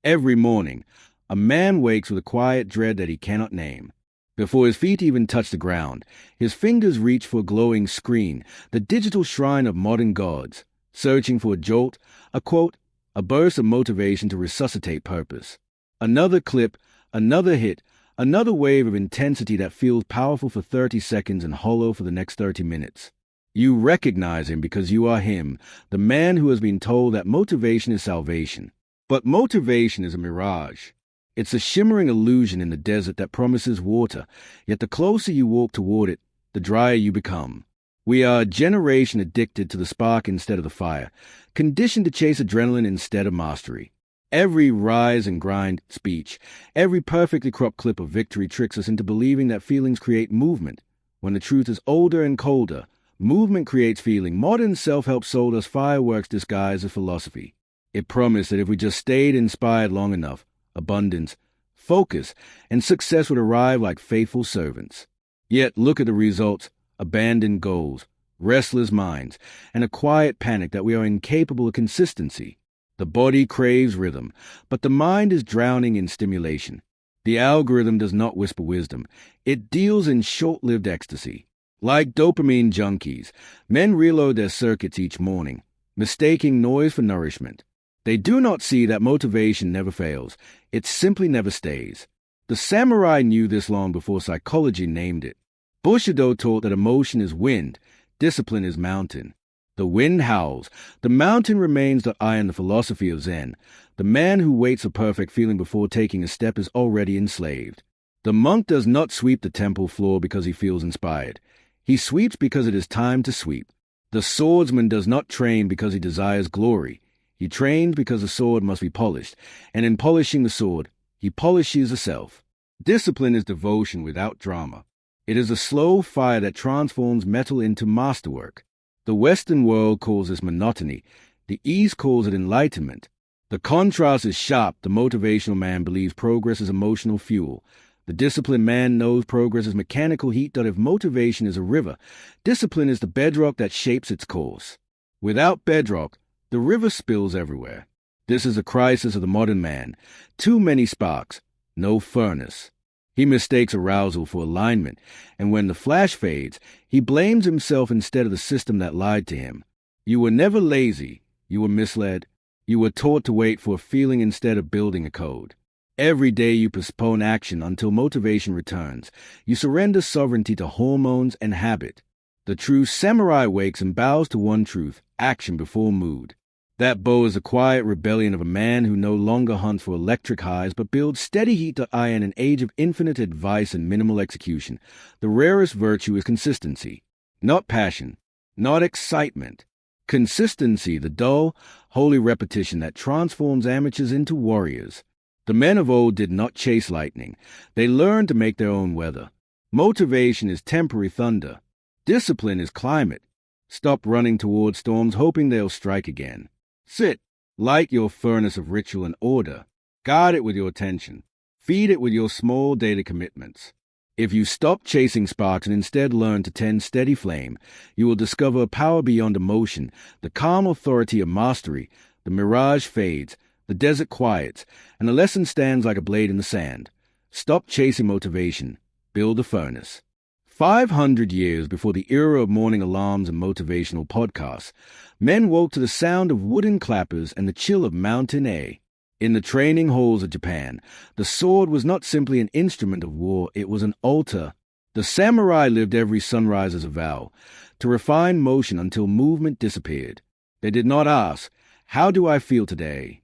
Every morning, a man wakes with a quiet dread that he cannot name. Before his feet even touch the ground, his fingers reach for a glowing screen, the digital shrine of modern gods, searching for a jolt, a quote, a burst of motivation to resuscitate purpose. Another clip, another hit, another wave of intensity that feels powerful for 30 seconds and hollow for the next 30 minutes. You recognize him because you are him, the man who has been told that motivation is salvation. But motivation is a mirage. It's a shimmering illusion in the desert that promises water, yet the closer you walk toward it, the drier you become. We are a generation addicted to the spark instead of the fire, conditioned to chase adrenaline instead of mastery. Every rise and grind speech, every perfectly cropped clip of victory tricks us into believing that feelings create movement, when the truth is older and colder. Movement creates feeling. Modern self-help sold us fireworks disguised as philosophy. It promised that if we just stayed inspired long enough, abundance, focus, and success would arrive like faithful servants. Yet look at the results: abandoned goals, restless minds, and a quiet panic that we are incapable of consistency. The body craves rhythm, but the mind is drowning in stimulation. The algorithm does not whisper wisdom. It deals in short-lived ecstasy. Like dopamine junkies, men reload their circuits each morning, mistaking noise for nourishment. They do not see that motivation never fails. It simply never stays. The samurai knew this long before psychology named it. Bushido taught that emotion is wind, discipline is mountain. The wind howls. The mountain remains the eye in the philosophy of Zen. The man who waits for perfect feeling before taking a step is already enslaved. The monk does not sweep the temple floor because he feels inspired. He sweeps because it is time to sweep. The swordsman does not train because he desires glory. He trains because the sword must be polished, and in polishing the sword, he polishes the self. Discipline is devotion without drama. It is a slow fire that transforms metal into masterwork. The Western world calls this monotony. The East calls it enlightenment. The contrast is sharp. The motivational man believes progress is emotional fuel. The disciplined man knows progress is mechanical heat. That if motivation is a river, discipline is the bedrock that shapes its course. Without bedrock, the river spills everywhere. This is the crisis of the modern man. Too many sparks, no furnace. He mistakes arousal for alignment, and when the flash fades, he blames himself instead of the system that lied to him. You were never lazy. You were misled. You were taught to wait for a feeling instead of building a code. Every day you postpone action until motivation returns. You surrender sovereignty to hormones and habit. The true samurai wakes and bows to one truth: action before mood. That bow is the quiet rebellion of a man who no longer hunts for electric highs but builds steady heat. I in an age of infinite advice and minimal execution, the rarest virtue is consistency. Not passion, not excitement. Consistency, the dull, holy repetition that transforms amateurs into warriors. The men of old did not chase lightning. They learned to make their own weather. Motivation is temporary thunder. Discipline is climate. Stop running toward storms hoping they'll strike again. Sit, light your furnace of ritual and order. Guard it with your attention. Feed it with your small daily commitments. If you stop chasing sparks and instead learn to tend steady flame, you will discover a power beyond emotion, the calm authority of mastery. The mirage fades, the desert quiets, and the lesson stands like a blade in the sand. Stop chasing motivation. Build a furnace. 500 years before the era of morning alarms and motivational podcasts, men woke to the sound of wooden clappers and the chill of mountain air. In the training halls of Japan, the sword was not simply an instrument of war, it was an altar. The samurai lived every sunrise as a vow, to refine motion until movement disappeared. They did not ask, "How do I feel today?"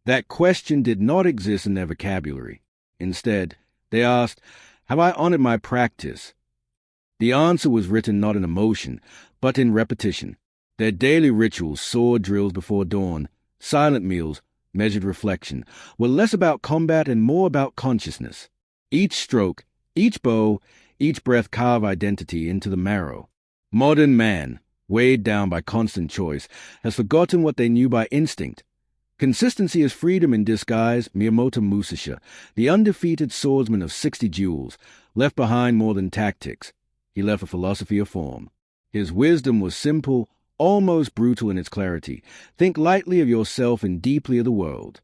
That question did not exist in their vocabulary. Instead, they asked, "Have I honored my practice?" The answer was written not in emotion, but in repetition. Their daily rituals, sword drills before dawn, silent meals, measured reflection, were less about combat and more about consciousness. Each stroke, each bow, each breath carved identity into the marrow. Modern man, weighed down by constant choice, has forgotten what they knew by instinct. Consistency is freedom in disguise. Miyamoto Musashi, the undefeated swordsman of 60 duels, left behind more than tactics. He left a philosophy of form. His wisdom was simple, almost brutal in its clarity. Think lightly of yourself and deeply of the world.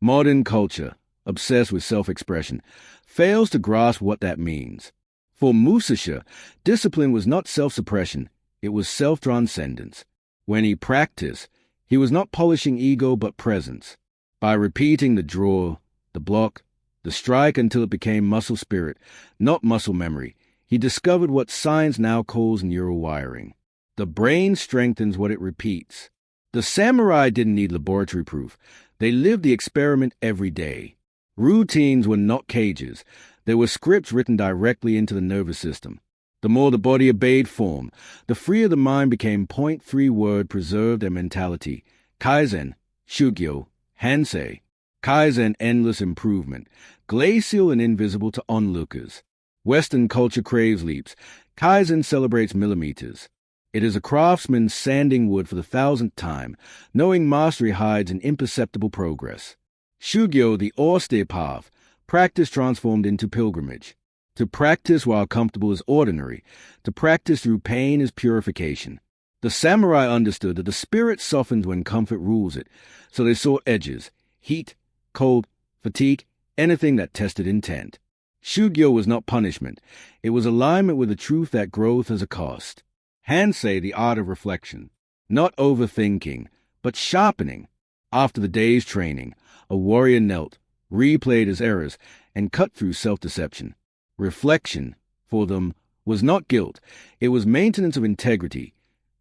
Modern culture, obsessed with self-expression, fails to grasp what that means. For Musasha, discipline was not self-suppression, it was self-transcendence. When he practiced, he was not polishing ego but presence. By repeating the draw, the block, the strike until it became muscle spirit, not muscle memory, he discovered what science now calls neural wiring. The brain strengthens what it repeats. The samurai didn't need laboratory proof. They lived the experiment every day. Routines were not cages. They were scripts written directly into the nervous system. The more the body obeyed form, the freer the mind became. 3 word preserved their mentality. Kaizen, Shugyo, Hansei. Kaizen, endless improvement, glacial and invisible to onlookers. Western culture craves leaps. Kaizen celebrates millimeters. It is a craftsman sanding wood for the 1,000th time, knowing mastery hides in imperceptible progress. Shugyo, the austere path, practice transformed into pilgrimage. To practice while comfortable is ordinary. To practice through pain is purification. The samurai understood that the spirit softens when comfort rules it, so they sought edges, heat, cold, fatigue, anything that tested intent. Shugyo was not punishment. It was alignment with the truth that growth has a cost. Hansei, the art of reflection. Not overthinking, but sharpening. After the day's training, a warrior knelt, replayed his errors, and cut through self-deception. Reflection, for them, was not guilt. It was maintenance of integrity.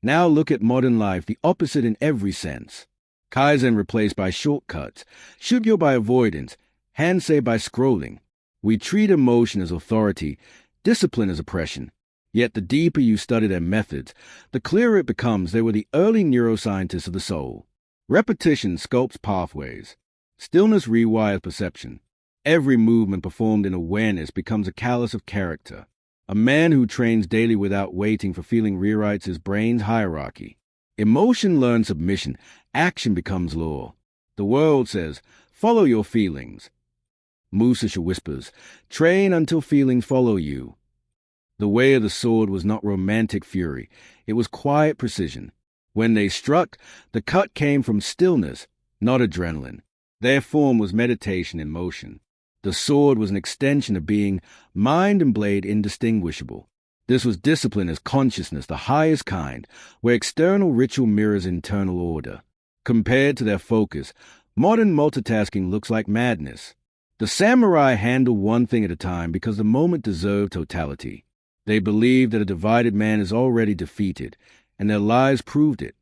Now look at modern life, the opposite in every sense. Kaizen replaced by shortcuts, Shugyo by avoidance, Hansei by scrolling. We treat emotion as authority, discipline as oppression. Yet the deeper you study their methods, the clearer it becomes they were the early neuroscientists of the soul. Repetition sculpts pathways. Stillness rewires perception. Every movement performed in awareness becomes a callus of character. A man who trains daily without waiting for feeling rewrites his brain's hierarchy. Emotion learns submission. Action becomes law. The world says, follow your feelings. Musasha whispers, train until feelings follow you. The way of the sword was not romantic fury. It was quiet precision. When they struck, the cut came from stillness, not adrenaline. Their form was meditation in motion. The sword was an extension of being, mind and blade indistinguishable. This was discipline as consciousness, the highest kind, where external ritual mirrors internal order. Compared to their focus, modern multitasking looks like madness. The samurai handled one thing at a time because the moment deserved totality. They believed that a divided man is already defeated, and their lives proved it.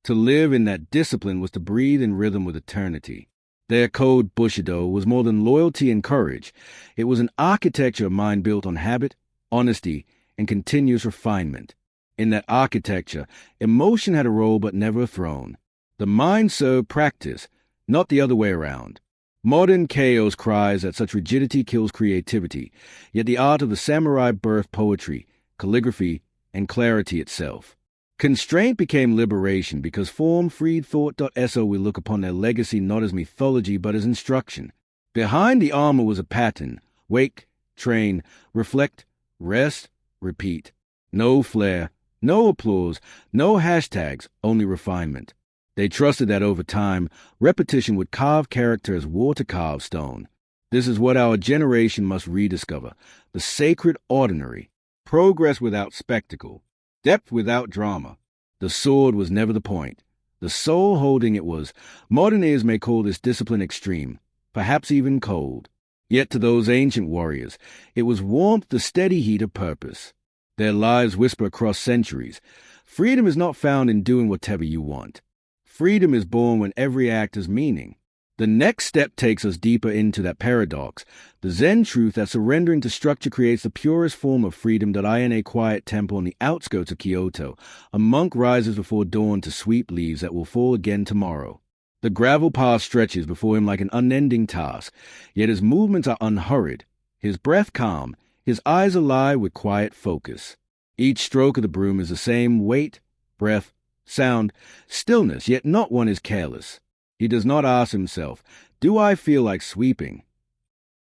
To live in that discipline was to breathe in rhythm with eternity. Their code, Bushido, was more than loyalty and courage. It was an architecture of mind built on habit, honesty, and continuous refinement. In that architecture, emotion had a role but never a throne. The mind served practice, not the other way around. Modern chaos cries that such rigidity kills creativity, yet the art of the samurai birthed poetry, calligraphy, and clarity itself. Constraint became liberation because form freed thought.so will look upon their legacy not as mythology but as instruction. Behind the armor was a pattern: wake, train, reflect, rest, repeat. No flair, no applause, no hashtags, only refinement. They trusted that over time, repetition would carve character as water carves stone. This is what our generation must rediscover: the sacred ordinary, progress without spectacle, depth without drama. The sword was never the point. The soul holding it was. Modern ears may call this discipline extreme, perhaps even cold. Yet to those ancient warriors, it was warmth, the steady heat of purpose. Their lives whisper across centuries. Freedom is not found in doing whatever you want. Freedom is born when every act has meaning. The next step takes us deeper into that paradox, the Zen truth that surrendering to structure creates the purest form of freedom. In a quiet temple on the outskirts of Kyoto, a monk rises before dawn to sweep leaves that will fall again tomorrow. The gravel path stretches before him like an unending task, yet his movements are unhurried, his breath calm, his eyes alive with quiet focus. Each stroke of the broom is the same weight, breath, sound, stillness, yet not one is careless. He does not ask himself, do I feel like sweeping?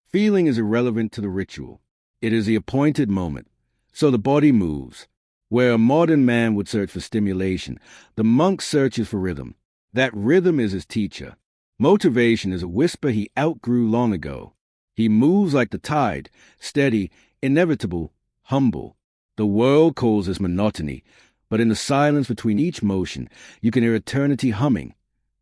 Feeling is irrelevant to the ritual. It is the appointed moment. So the body moves. Where a modern man would search for stimulation, the monk searches for rhythm. That rhythm is his teacher. Motivation is a whisper he outgrew long ago. He moves like the tide, steady, inevitable, humble. The world calls this monotony, but in the silence between each motion, you can hear eternity humming.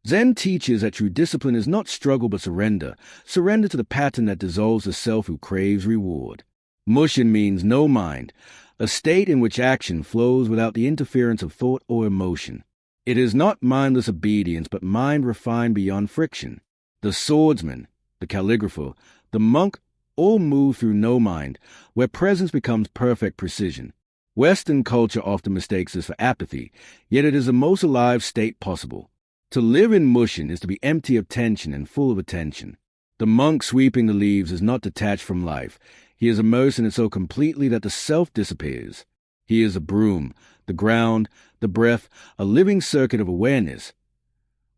Zen teaches that true discipline is not struggle but surrender, surrender to the pattern that dissolves the self who craves reward. Mushin means no mind, a state in which action flows without the interference of thought or emotion. It is not mindless obedience, but mind refined beyond friction. The swordsman, the calligrapher, the monk all move through no mind, where presence becomes perfect precision. Western culture often mistakes this for apathy, yet it is the most alive state possible. To live in Mushin is to be empty of tension and full of attention. The monk sweeping the leaves is not detached from life. He is immersed in it so completely that the self disappears. He is a broom, the ground, the breath, a living circuit of awareness.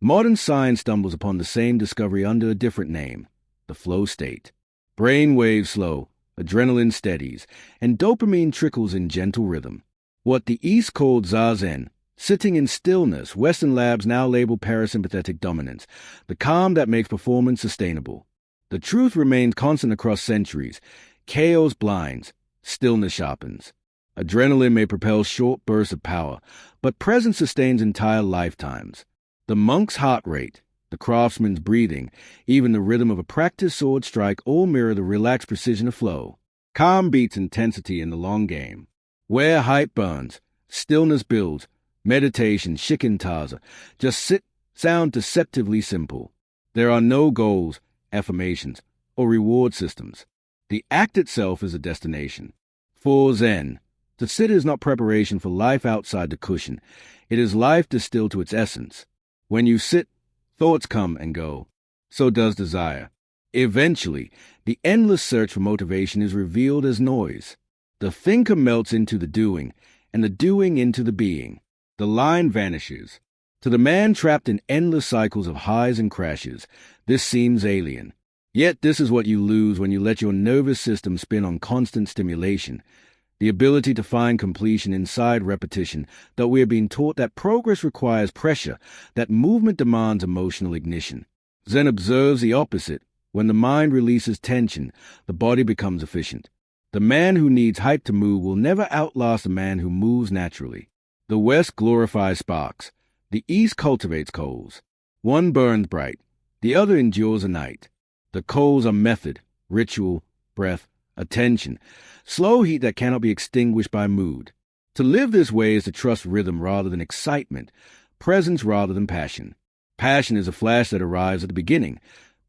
Modern science stumbles upon the same discovery under a different name, the flow state. Brain waves slow, adrenaline steadies, and dopamine trickles in gentle rhythm. What the East called zazen, sitting in stillness, Western labs now label parasympathetic dominance, the calm that makes performance sustainable. The truth remains constant across centuries. Chaos blinds, stillness sharpens. Adrenaline may propel short bursts of power, but presence sustains entire lifetimes. The monk's heart rate, the craftsman's breathing, even the rhythm of a practiced sword strike all mirror the relaxed precision of flow. Calm beats intensity in the long game. Where hype burns, stillness builds, meditation, shikantaza, just sit, sound deceptively simple. There are no goals, affirmations, or reward systems. The act itself is a destination. For Zen, to sit is not preparation for life outside the cushion. It is life distilled to its essence. When you sit, thoughts come and go. So does desire. Eventually, the endless search for motivation is revealed as noise. The thinker melts into the doing, and the doing into the being. The line vanishes. To the man trapped in endless cycles of highs and crashes, this seems alien. Yet this is what you lose when you let your nervous system spin on constant stimulation. The ability to find completion inside repetition, though we are being taught that progress requires pressure, that movement demands emotional ignition. Zen observes the opposite. When the mind releases tension, the body becomes efficient. The man who needs hype to move will never outlast the man who moves naturally. The West glorifies sparks. The East cultivates coals. One burns bright. The other endures a night. The coals are method, ritual, breath, attention, slow heat that cannot be extinguished by mood. To live this way is to trust rhythm rather than excitement, presence rather than passion. Passion is a flash that arrives at the beginning.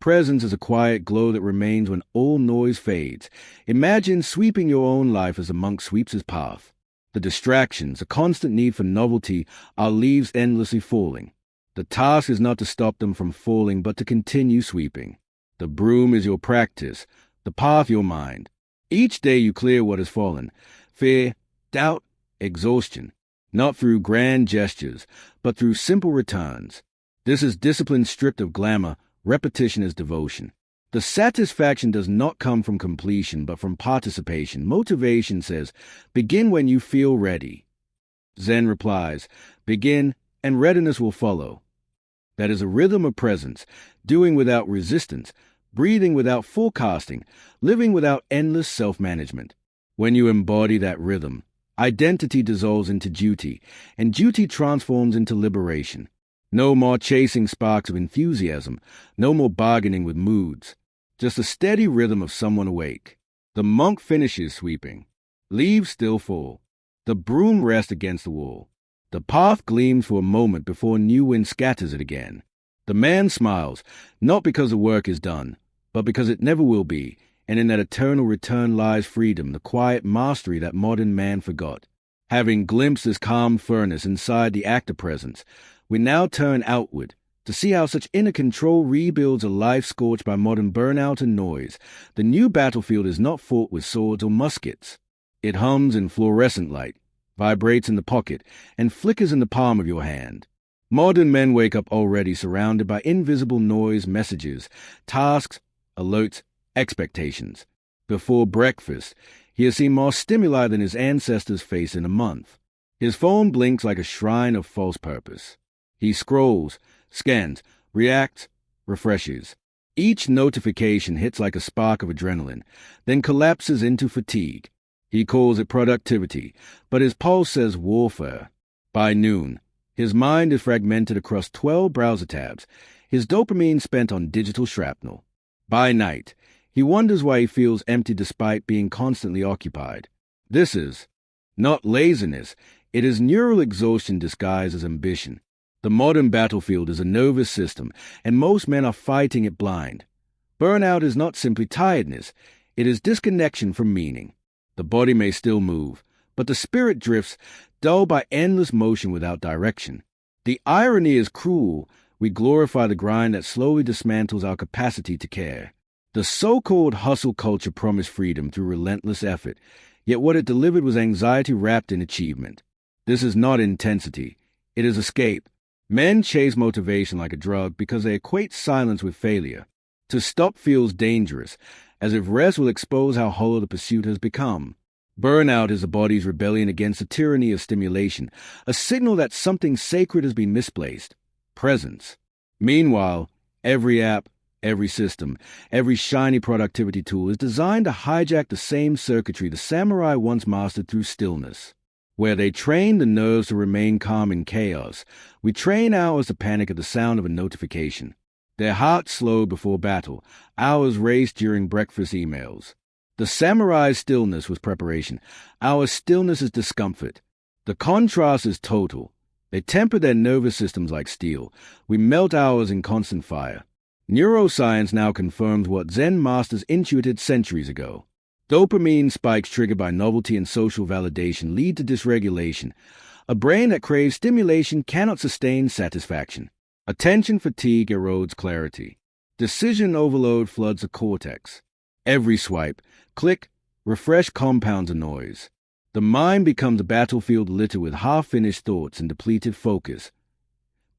Presence is a quiet glow that remains when all noise fades. Imagine sweeping your own life as a monk sweeps his path. The distractions, a constant need for novelty, are leaves endlessly falling. The task is not to stop them from falling, but to continue sweeping. The broom is your practice, the path your mind. Each day you clear what has fallen, fear, doubt, exhaustion, not through grand gestures, but through simple returns. This is discipline stripped of glamour, repetition is devotion. The satisfaction does not come from completion, but from participation. Motivation says, begin when you feel ready. Zen replies, begin and readiness will follow. That is a rhythm of presence, doing without resistance, breathing without forecasting, living without endless self-management. When you embody that rhythm, identity dissolves into duty, and duty transforms into liberation. No more chasing sparks of enthusiasm, no more bargaining with moods, just a steady rhythm of someone awake. The monk finishes sweeping. Leaves still fall. The broom rests against the wall. The path gleams for a moment before new wind scatters it again. The man smiles, not because the work is done, but because it never will be, and in that eternal return lies freedom, the quiet mastery that modern man forgot. Having glimpsed this calm furnace inside the actor presence, we now turn outward to see how such inner control rebuilds a life scorched by modern burnout and noise. The new battlefield is not fought with swords or muskets. It hums in fluorescent light, vibrates in the pocket, and flickers in the palm of your hand. Modern men wake up already surrounded by invisible noise, messages, tasks, alerts, expectations. Before breakfast, he has seen more stimuli than his ancestors faced in a month. His phone blinks like a shrine of false purpose. He scrolls, scans, reacts, refreshes. Each notification hits like a spark of adrenaline, then collapses into fatigue. He calls it productivity, but his pulse says warfare. By noon, his mind is fragmented across 12 browser tabs, his dopamine spent on digital shrapnel. By night, he wonders why he feels empty despite being constantly occupied. This is not laziness, it is neural exhaustion disguised as ambition. The modern battlefield is a nervous system, and most men are fighting it blind. Burnout is not simply tiredness, it is disconnection from meaning. The body may still move, but the spirit drifts, dulled by endless motion without direction. The irony is cruel. We glorify the grind that slowly dismantles our capacity to care. The so-called hustle culture promised freedom through relentless effort, yet what it delivered was anxiety wrapped in achievement. This is not intensity. It is escape. Men chase motivation like a drug because they equate silence with failure. To stop feels dangerous, as if rest will expose how hollow the pursuit has become. Burnout is the body's rebellion against the tyranny of stimulation, a signal that something sacred has been misplaced. Presence. Meanwhile, every app, every system, every shiny productivity tool is designed to hijack the same circuitry the samurai once mastered through stillness. Where they train the nerves to remain calm in chaos, we train ours to panic at the sound of a notification. Their hearts slow before battle, ours race during breakfast emails. The samurai's stillness was preparation, our stillness is discomfort. The contrast is total. They temper their nervous systems like steel. We melt ours in constant fire. Neuroscience now confirms what Zen masters intuited centuries ago. Dopamine spikes triggered by novelty and social validation lead to dysregulation. A brain that craves stimulation cannot sustain satisfaction. Attention fatigue erodes clarity. Decision overload floods the cortex. Every swipe, click, refresh compounds a noise. The mind becomes a battlefield littered with half-finished thoughts and depleted focus.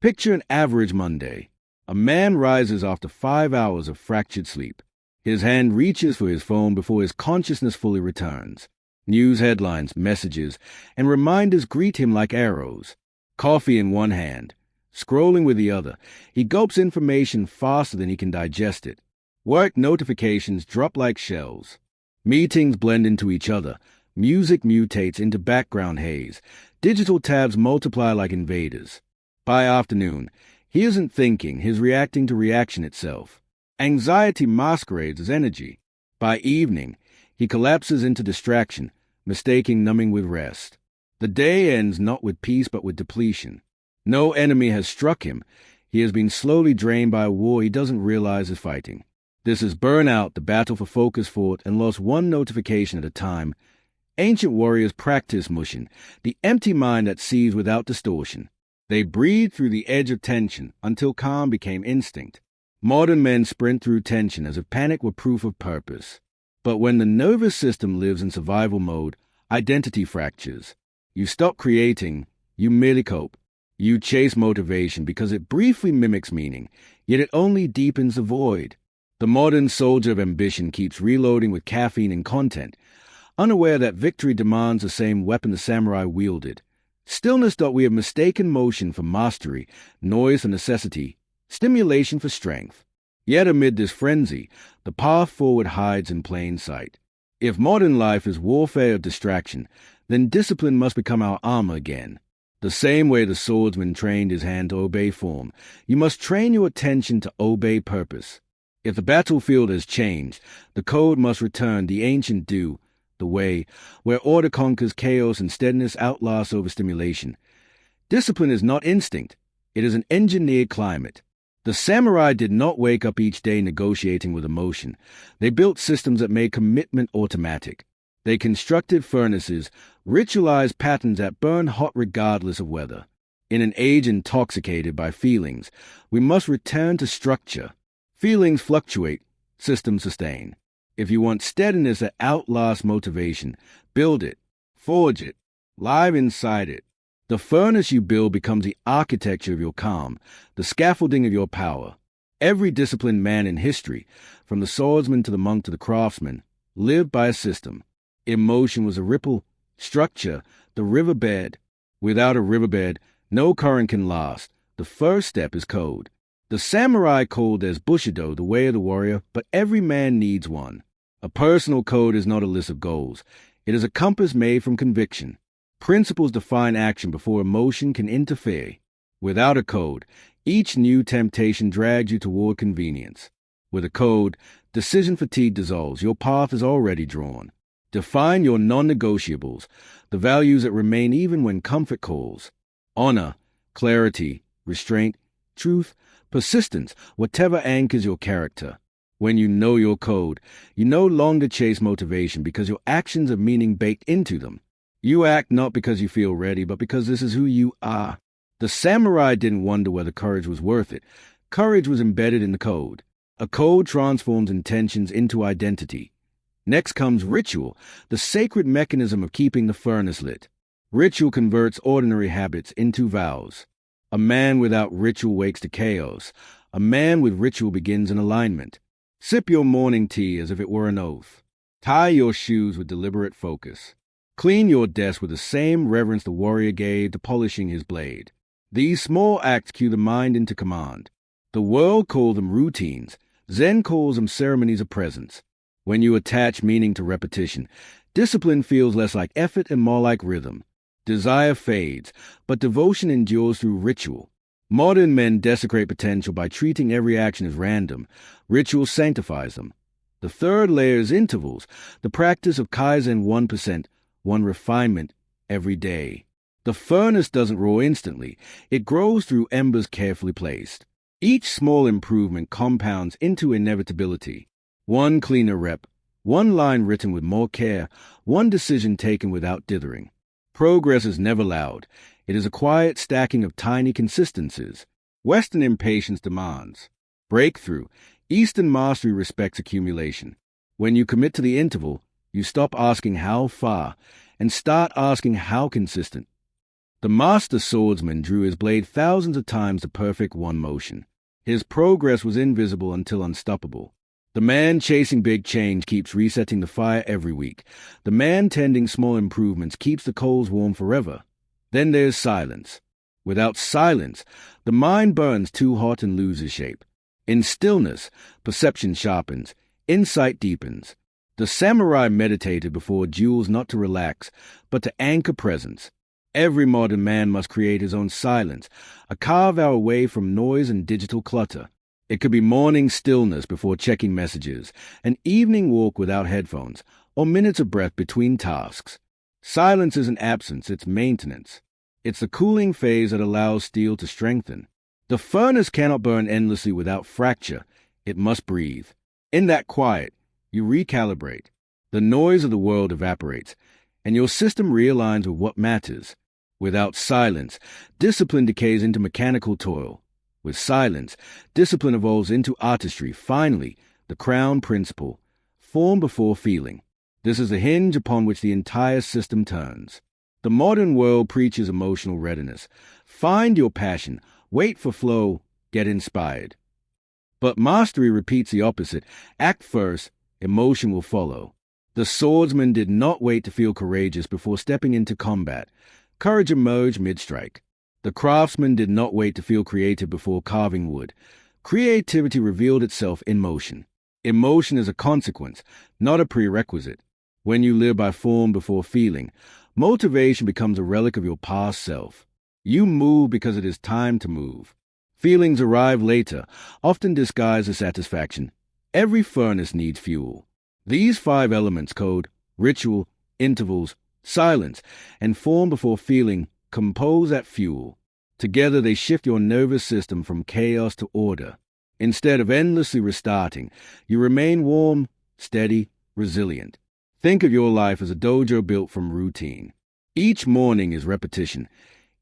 Picture an average Monday. A man rises after 5 hours of fractured sleep. His hand reaches for his phone before his consciousness fully returns. News headlines, messages, and reminders greet him like arrows. Coffee in one hand, scrolling with the other, he gulps information faster than he can digest it. Work notifications drop like shells. Meetings blend into each other. Music mutates into background haze. Digital tabs multiply like invaders. By afternoon, he isn't thinking, he's reacting to reaction itself. Anxiety masquerades as energy. By evening, he collapses into distraction, mistaking numbing with rest. The day ends not with peace but with depletion. No enemy has struck him. He has been slowly drained by a war he doesn't realize is fighting. This is burnout, the battle for focus fought and lost one notification at a time. Ancient warriors practiced mushin, the empty mind that sees without distortion. They breathed through the edge of tension until calm became instinct. Modern men sprint through tension as if panic were proof of purpose. But when the nervous system lives in survival mode, identity fractures. You stop creating, you merely cope. You chase motivation because it briefly mimics meaning, yet it only deepens the void. The modern soldier of ambition keeps reloading with caffeine and content, unaware that victory demands the same weapon the samurai wielded. Stillness thought we have mistaken motion for mastery, noise for necessity, stimulation for strength. Yet amid this frenzy, the path forward hides in plain sight. If modern life is warfare of distraction, then discipline must become our armor again. The same way the swordsman trained his hand to obey form, you must train your attention to obey purpose. If the battlefield has changed, the code must return the ancient due, the way, where order conquers chaos and steadiness outlasts overstimulation. Discipline is not instinct. It is an engineered climate. The samurai did not wake up each day negotiating with emotion. They built systems that made commitment automatic. They constructed furnaces, ritualized patterns that burn hot regardless of weather. In an age intoxicated by feelings, we must return to structure. Feelings fluctuate, systems sustain. If you want steadiness that outlasts motivation, build it, forge it, live inside it. The furnace you build becomes the architecture of your calm, the scaffolding of your power. Every disciplined man in history, from the swordsman to the monk to the craftsman, lived by a system. Emotion was a ripple, structure, the riverbed. Without a riverbed, no current can last. The first step is code. The samurai code as Bushido, the way of the warrior, but every man needs one. A personal code is not a list of goals. It is a compass made from conviction. Principles define action before emotion can interfere. Without a code, each new temptation drags you toward convenience. With a code, decision fatigue dissolves. Your path is already drawn. Define your non-negotiables, the values that remain even when comfort calls. Honor, clarity, restraint, truth, persistence, whatever anchors your character. When you know your code, you no longer chase motivation because your actions have meaning baked into them. You act not because you feel ready, but because this is who you are. The samurai didn't wonder whether courage was worth it. Courage was embedded in the code. A code transforms intentions into identity. Next comes ritual, the sacred mechanism of keeping the furnace lit. Ritual converts ordinary habits into vows. A man without ritual wakes to chaos. A man with ritual begins in alignment. Sip your morning tea as if it were an oath. Tie your shoes with deliberate focus. Clean your desk with the same reverence the warrior gave to polishing his blade. These small acts cue the mind into command. The world calls them routines. Zen calls them ceremonies of presence. When you attach meaning to repetition, discipline feels less like effort and more like rhythm. Desire fades, but devotion endures through ritual. Modern men desecrate potential by treating every action as random. Ritual sanctifies them. The third layer is intervals, the practice of Kaizen 1%, one refinement every day. The furnace doesn't roar instantly. It grows through embers carefully placed. Each small improvement compounds into inevitability. One cleaner rep, one line written with more care, one decision taken without dithering. Progress is never loud. It is a quiet stacking of tiny consistencies. Western impatience demands breakthrough. Eastern mastery respects accumulation. When you commit to the interval, you stop asking how far and start asking how consistent. The master swordsman drew his blade thousands of times to perfect one motion. His progress was invisible until unstoppable. The man chasing big change keeps resetting the fire every week. The man tending small improvements keeps the coals warm forever. Then there's silence. Without silence, the mind burns too hot and loses shape. In stillness, perception sharpens, insight deepens. The samurai meditated before duels not to relax, but to anchor presence. Every modern man must create his own silence, a carve-out away from noise and digital clutter. It could be morning stillness before checking messages, an evening walk without headphones, or minutes of breath between tasks. Silence isn't absence, it's maintenance. It's the cooling phase that allows steel to strengthen. The furnace cannot burn endlessly without fracture. It must breathe. In that quiet, you recalibrate. The noise of the world evaporates, and your system realigns with what matters. Without silence, discipline decays into mechanical toil. With silence, discipline evolves into artistry. Finally, the crown principle, form before feeling. This is the hinge upon which the entire system turns. The modern world preaches emotional readiness. Find your passion, wait for flow, get inspired. But mastery repeats the opposite. Act first, emotion will follow. The swordsman did not wait to feel courageous before stepping into combat. Courage emerged mid-strike. The craftsman did not wait to feel creative before carving wood. Creativity revealed itself in motion. Emotion is a consequence, not a prerequisite. When you live by form before feeling, motivation becomes a relic of your past self. You move because it is time to move. Feelings arrive later, often disguised as satisfaction. Every furnace needs fuel. These 5 elements code ritual, intervals, silence, and form before feeling compose that fuel. Together they shift your nervous system from chaos to order. Instead of endlessly restarting, you remain warm, steady, resilient. Think of your life as a dojo built from routine. Each morning is repetition.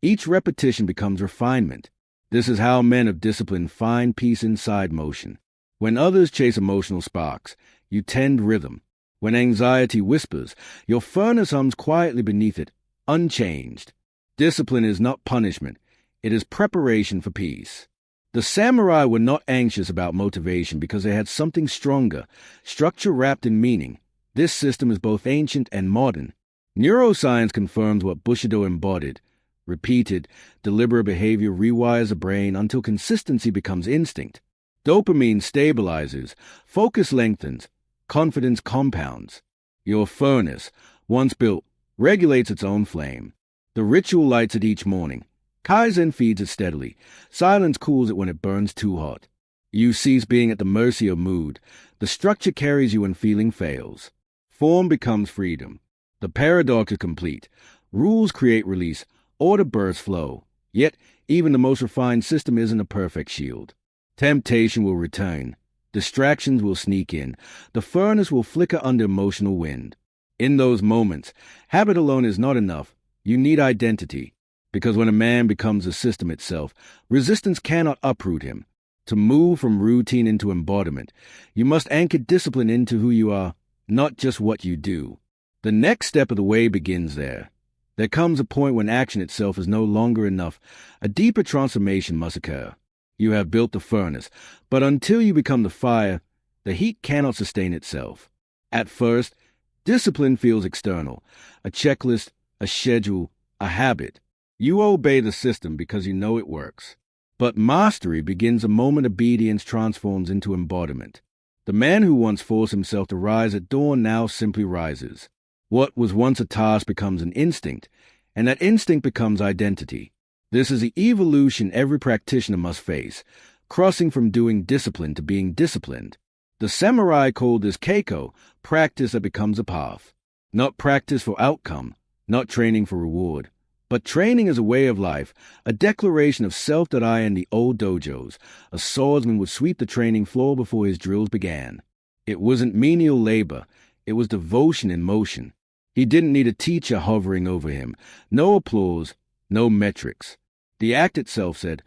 Each repetition becomes refinement. This is how men of discipline find peace inside motion. When others chase emotional sparks, you tend rhythm. When anxiety whispers, your furnace hums quietly beneath it, unchanged. Discipline is not punishment. It is preparation for peace. The samurai were not anxious about motivation because they had something stronger, structure wrapped in meaning. This system is both ancient and modern. Neuroscience confirms what Bushido embodied. Repeated, deliberate behavior rewires the brain until consistency becomes instinct. Dopamine stabilizes, focus lengthens, confidence compounds. Your furnace, once built, regulates its own flame. The ritual lights it each morning. Kaizen feeds it steadily. Silence cools it when it burns too hot. You cease being at the mercy of mood. The structure carries you when feeling fails. Form becomes freedom. The paradox is complete. Rules create release. Order bursts flow. Yet, even the most refined system isn't a perfect shield. Temptation will return. Distractions will sneak in. The furnace will flicker under emotional wind. In those moments, habit alone is not enough. You need identity. Because when a man becomes a system itself, resistance cannot uproot him. To move from routine into embodiment, you must anchor discipline into who you are, not just what you do. The next step of the way begins there. There comes a point when action itself is no longer enough. A deeper transformation must occur. You have built the furnace, but until you become the fire, the heat cannot sustain itself. At first, discipline feels external, a checklist, a schedule, a habit. You obey the system because you know it works. But mastery begins the moment obedience transforms into embodiment. The man who once forced himself to rise at dawn now simply rises. What was once a task becomes an instinct, and that instinct becomes identity. This is the evolution every practitioner must face, crossing from doing discipline to being disciplined. The samurai called this keiko, practice that becomes a path. Not practice for outcome, not training for reward, but training as a way of life, a declaration of self that I in the old dojos. A swordsman would sweep the training floor before his drills began. It wasn't menial labor, it was devotion in motion. He didn't need a teacher hovering over him, no applause, no metrics. The act itself said,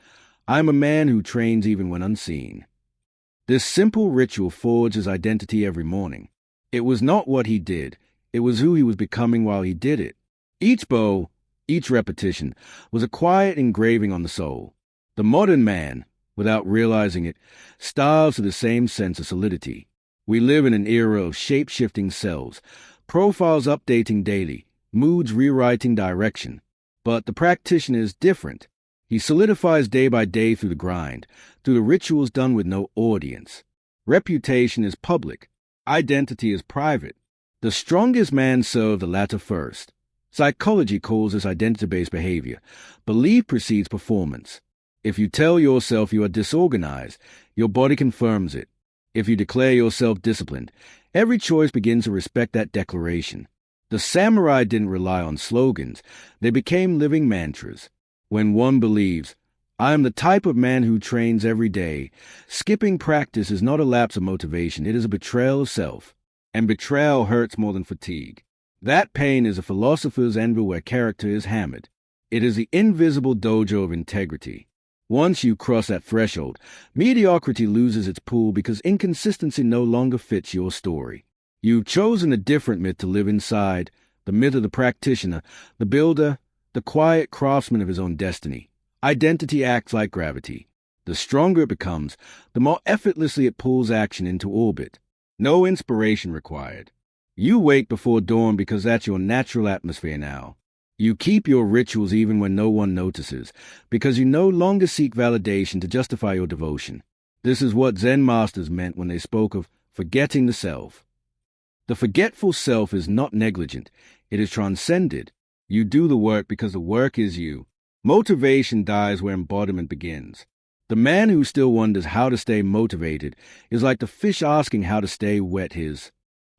I am a man who trains even when unseen. This simple ritual forged his identity every morning. It was not what he did, it was who he was becoming while he did it. Each bow, each repetition, was a quiet engraving on the soul. The modern man, without realizing it, starves to the same sense of solidity. We live in an era of shape-shifting selves, profiles updating daily, moods rewriting direction. But the practitioner is different. He solidifies day by day through the grind, through the rituals done with no audience. Reputation is public. Identity is private. The strongest man serve the latter first. Psychology calls this identity-based behavior. Belief precedes performance. If you tell yourself you are disorganized, your body confirms it. If you declare yourself disciplined, every choice begins to respect that declaration. The samurai didn't rely on slogans. They became living mantras. When one believes, I am the type of man who trains every day, skipping practice is not a lapse of motivation, it is a betrayal of self. And betrayal hurts more than fatigue. That pain is a philosopher's anvil where character is hammered. It is the invisible dojo of integrity. Once you cross that threshold, mediocrity loses its pull because inconsistency no longer fits your story. You've chosen a different myth to live inside, the myth of the practitioner, the builder, the quiet craftsman of his own destiny. Identity acts like gravity. The stronger it becomes, the more effortlessly it pulls action into orbit. No inspiration required. You wake before dawn because that's your natural atmosphere now. You keep your rituals even when no one notices, because you no longer seek validation to justify your devotion. This is what Zen masters meant when they spoke of forgetting the self. The forgetful self is not negligent, it is transcended. You do the work because the work is you. Motivation dies where embodiment begins. The man who still wonders how to stay motivated is like the fish asking how to stay wet. His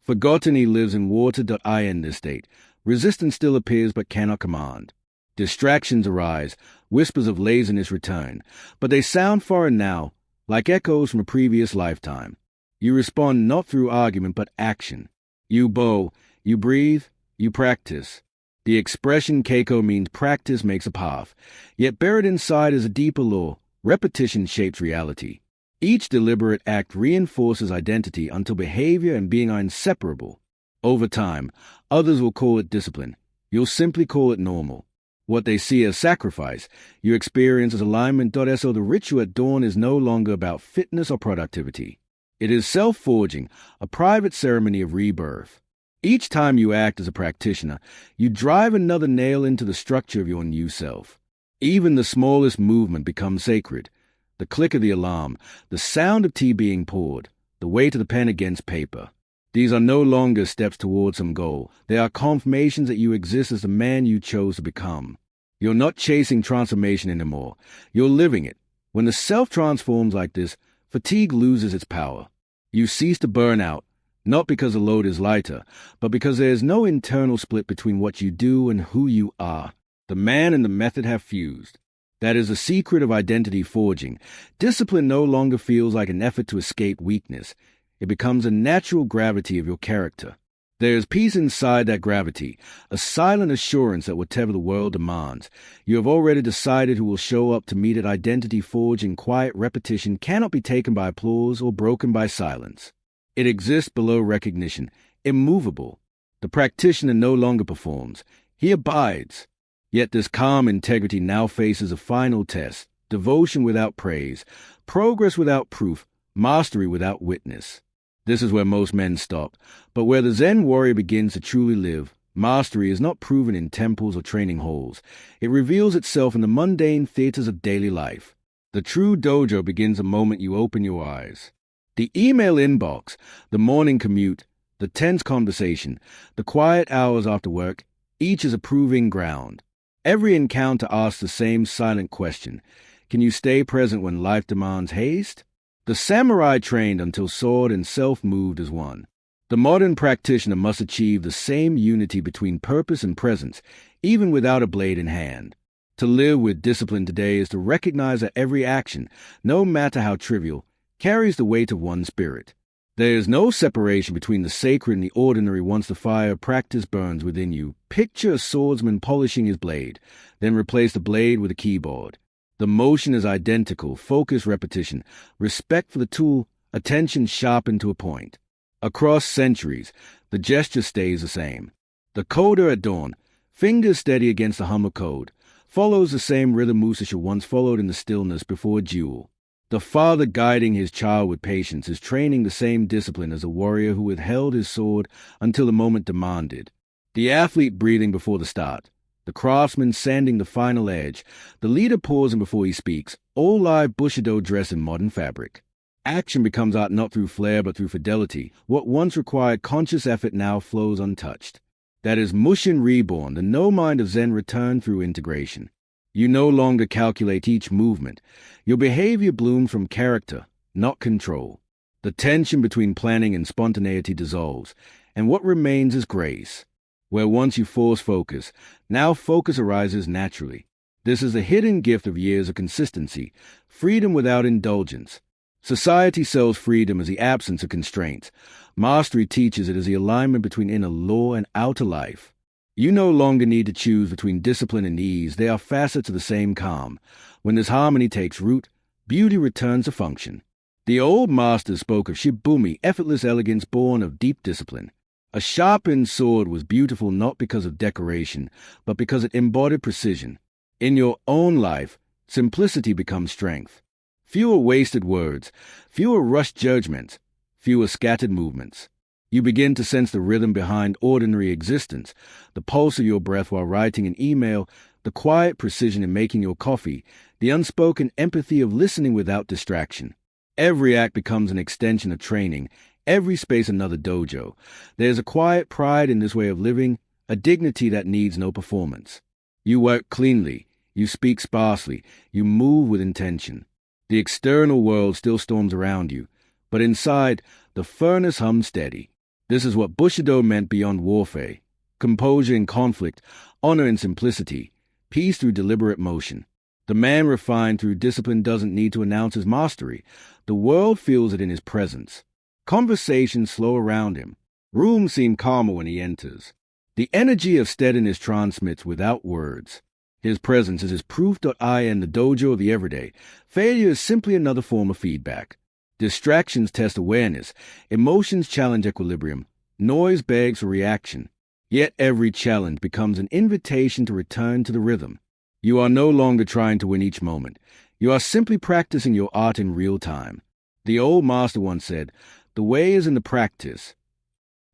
forgotten he lives in water.in this state. Resistance still appears but cannot command. Distractions arise, whispers of laziness return, but they sound foreign now, like echoes from a previous lifetime. You respond not through argument but action. You bow, you breathe, you practice. The expression keiko means practice makes a path, yet buried inside is a deeper law. Repetition shapes reality. Each deliberate act reinforces identity until behavior and being are inseparable. Over time, others will call it discipline. You'll simply call it normal. What they see as sacrifice, you experience as alignment. So the ritual at dawn is no longer about fitness or productivity. It is self-forging, a private ceremony of rebirth. Each time you act as a practitioner, you drive another nail into the structure of your new self. Even the smallest movement becomes sacred. The click of the alarm, the sound of tea being poured, the weight of the pen against paper. These are no longer steps towards some goal. They are confirmations that you exist as the man you chose to become. You're not chasing transformation anymore. You're living it. When the self transforms like this, fatigue loses its power. You cease to burn out, not because the load is lighter, but because there is no internal split between what you do and who you are. The man and the method have fused. That is the secret of identity forging. Discipline no longer feels like an effort to escape weakness. It becomes a natural gravity of your character. There is peace inside that gravity, a silent assurance that whatever the world demands, you have already decided who will show up to meet it. Identity forged in quiet repetition cannot be taken by applause or broken by silence. It exists below recognition, immovable. The practitioner no longer performs. He abides. Yet this calm integrity now faces a final test, devotion without praise, progress without proof, mastery without witness. This is where most men stop, but where the Zen warrior begins to truly live. Mastery is not proven in temples or training halls. It reveals itself in the mundane theaters of daily life. The true dojo begins the moment you open your eyes. The email inbox, the morning commute, the tense conversation, the quiet hours after work, each is a proving ground. Every encounter asks the same silent question. Can you stay present when life demands haste? The samurai trained until sword and self moved as one. The modern practitioner must achieve the same unity between purpose and presence, even without a blade in hand. To live with discipline today is to recognize that every action, no matter how trivial, carries the weight of one's spirit. There is no separation between the sacred and the ordinary once the fire of practice burns within you. Picture a swordsman polishing his blade, then replace the blade with a keyboard. The motion is identical, focus, repetition, respect for the tool, attention sharpened to a point. Across centuries, the gesture stays the same. The coder at dawn, fingers steady against the hum of code, follows the same rhythm Musasha once followed in the stillness before a duel. The father guiding his child with patience is training the same discipline as a warrior who withheld his sword until the moment demanded. The athlete breathing before the start, the craftsman sanding the final edge, the leader pausing before he speaks, all live Bushido dressed in modern fabric. Action becomes art not through flair but through fidelity. What once required conscious effort now flows untouched. That is Mushin reborn, the no-mind of Zen returned through integration. You no longer calculate each movement. Your behavior blooms from character, not control. The tension between planning and spontaneity dissolves, and what remains is grace. Where once you force focus, now focus arises naturally. This is the hidden gift of years of consistency, freedom without indulgence. Society sells freedom as the absence of constraints. Mastery teaches it as the alignment between inner law and outer life. You no longer need to choose between discipline and ease. They are facets of the same calm. When this harmony takes root, beauty returns to function. The old masters spoke of shibumi, effortless elegance born of deep discipline. A sharpened sword was beautiful not because of decoration, but because it embodied precision. In your own life, simplicity becomes strength. Fewer wasted words, fewer rushed judgments, fewer scattered movements. You begin to sense the rhythm behind ordinary existence, the pulse of your breath while writing an email, the quiet precision in making your coffee, the unspoken empathy of listening without distraction. Every act becomes an extension of training, every space another dojo. There's a quiet pride in this way of living, a dignity that needs no performance. You work cleanly, you speak sparsely, you move with intention. The external world still storms around you, but inside, the furnace hums steady. This is what Bushido meant beyond warfare: composure in conflict, honor in simplicity, peace through deliberate motion. The man refined through discipline doesn't need to announce his mastery. The world feels it in his presence. Conversations slow around him. Rooms seem calmer when he enters. The energy of steadiness transmits without words. His presence is his proof.in, the dojo of the everyday. Failure is simply another form of feedback. Distractions test awareness. Emotions challenge equilibrium. Noise begs for reaction. Yet every challenge becomes an invitation to return to the rhythm. You are no longer trying to win each moment. You are simply practicing your art in real time. The old master once said, "The way is in the practice."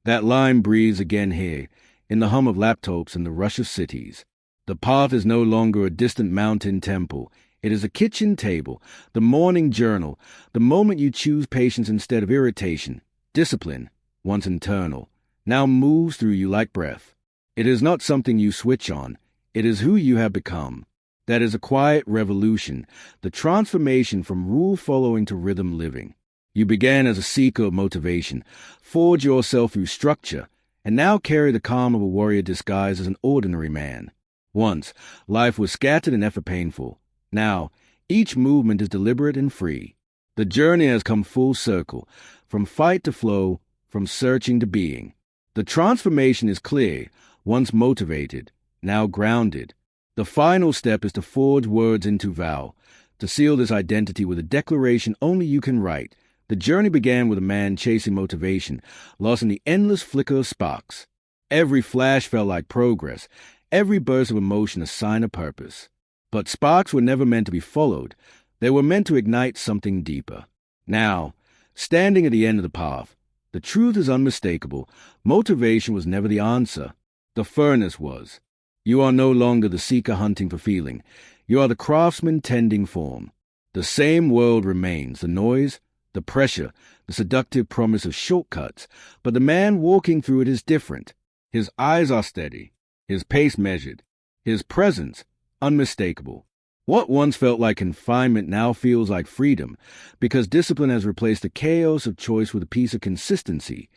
That line breathes again here, in the hum of laptops and the rush of cities. The path is no longer a distant mountain temple. It is a kitchen table, the morning journal, the moment you choose patience instead of irritation. Discipline, once internal, now moves through you like breath. It is not something you switch on. It is who you have become. That is a quiet revolution, the transformation from rule-following to rhythm living. You began as a seeker of motivation, forged yourself through structure, and now carry the calm of a warrior disguised as an ordinary man. Once, life was scattered and effort painful. Now, each movement is deliberate and free. The journey has come full circle, from fight to flow, from searching to being. The transformation is clear, once motivated, now grounded. The final step is to forge words into vow, to seal this identity with a declaration only you can write. The journey began with a man chasing motivation, lost in the endless flicker of sparks. Every flash felt like progress, every burst of emotion a sign of purpose. But sparks were never meant to be followed. They were meant to ignite something deeper. Now, standing at the end of the path, the truth is unmistakable. Motivation was never the answer. The furnace was. You are no longer the seeker hunting for feeling. You are the craftsman tending form. The same world remains, the noise, the pressure, the seductive promise of shortcuts, but the man walking through it is different. His eyes are steady, his pace measured, his presence unmistakable. What once felt like confinement now feels like freedom, because discipline has replaced the chaos of choice with a piece of consistency.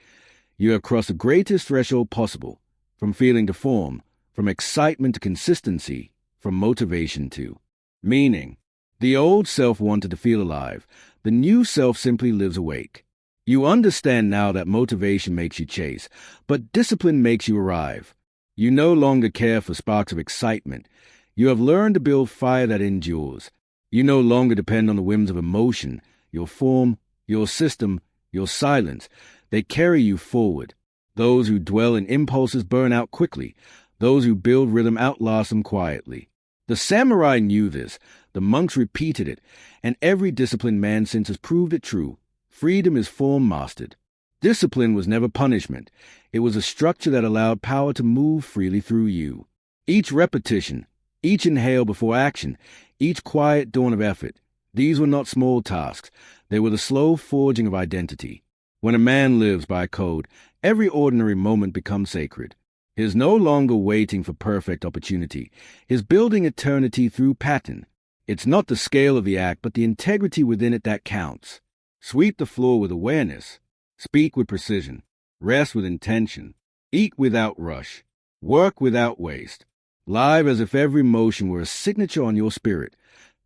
You have crossed the greatest threshold possible, from feeling to form, from excitement to consistency, from motivation to meaning. The old self wanted to feel alive. The new self simply lives awake. You understand now that motivation makes you chase, but discipline makes you arrive. You no longer care for sparks of excitement. You have learned to build fire that endures. You no longer depend on the whims of emotion. Your form, your system, your silence, they carry you forward. Those who dwell in impulses burn out quickly. Those who build rhythm outlast them quietly. The samurai knew this, the monks repeated it, and every disciplined man since has proved it true. Freedom is form mastered. Discipline was never punishment. It was a structure that allowed power to move freely through you. Each repetition, each inhale before action, each quiet dawn of effort, these were not small tasks. They were the slow forging of identity. When a man lives by code, every ordinary moment becomes sacred. He is no longer waiting for perfect opportunity. He is building eternity through pattern. It's not the scale of the act, but the integrity within it that counts. Sweep the floor with awareness. Speak with precision. Rest with intention. Eat without rush. Work without waste. Live as if every motion were a signature on your spirit.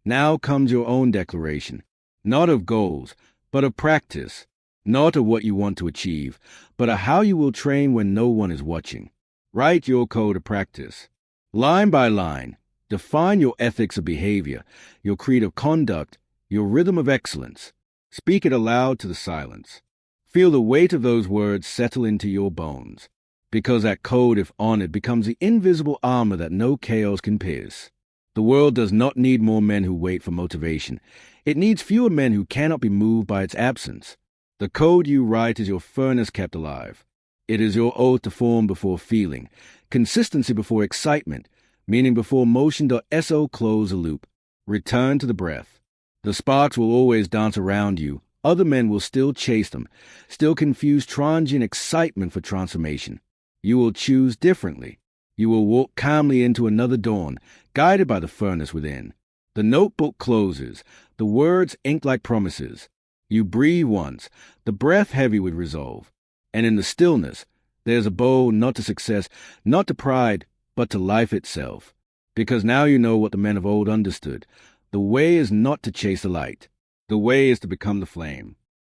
Now comes your own declaration. Not of goals, but of practice. Not of what you want to achieve, but of how you will train when no one is watching. Write your code of practice. Line by line, define your ethics of behavior, your creed of conduct, your rhythm of excellence. Speak it aloud to the silence. Feel the weight of those words settle into your bones, because that code, if honored, becomes the invisible armor that no chaos can pierce. The world does not need more men who wait for motivation. It needs fewer men who cannot be moved by its absence. The code you write is your furnace kept alive. It is your oath to form before feeling, consistency before excitement, meaning before motion. So close the loop. Return to the breath. The sparks will always dance around you. Other men will still chase them, still confuse transient excitement for transformation. You will choose differently. You will walk calmly into another dawn, guided by the furnace within. The notebook closes, the words ink like promises. You breathe once, the breath heavy with resolve. And in the stillness, there's a bow not to success, not to pride, but to life itself. Because now you know what the men of old understood. The way is not to chase the light. The way is to become the flame.